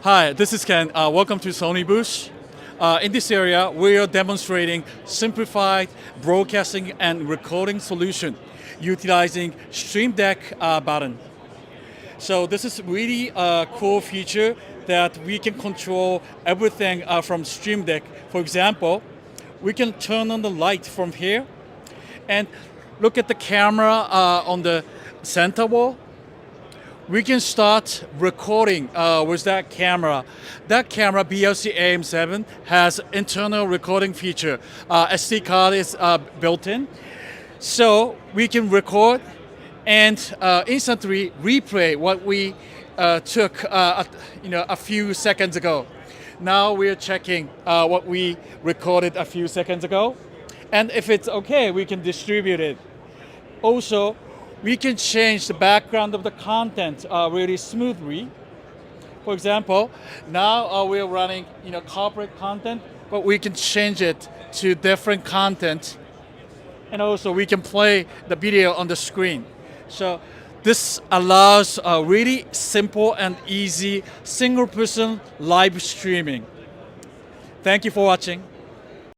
Hi, this is Ken. Welcome to Sony booth. In this area, we are demonstrating simplified broadcasting and recording solution utilizing Stream Deck button. So this is really a cool feature that we can control everything from Stream Deck. For example, we can turn on the light from here and look at the camera on the center wall. We can start recording with that camera. That camera, BLC AM7, has internal recording feature. SD card is built in. So we can record and instantly replay what we took a few seconds ago. Now we're checking what we recorded a few seconds ago. And if it's okay, we can distribute it. Also, we can change the background of the content really smoothly. For example, now we're running corporate content, but we can change it to different content. And also we can play the video on the screen. So this allows really simple and easy single person live streaming. Thank you for watching.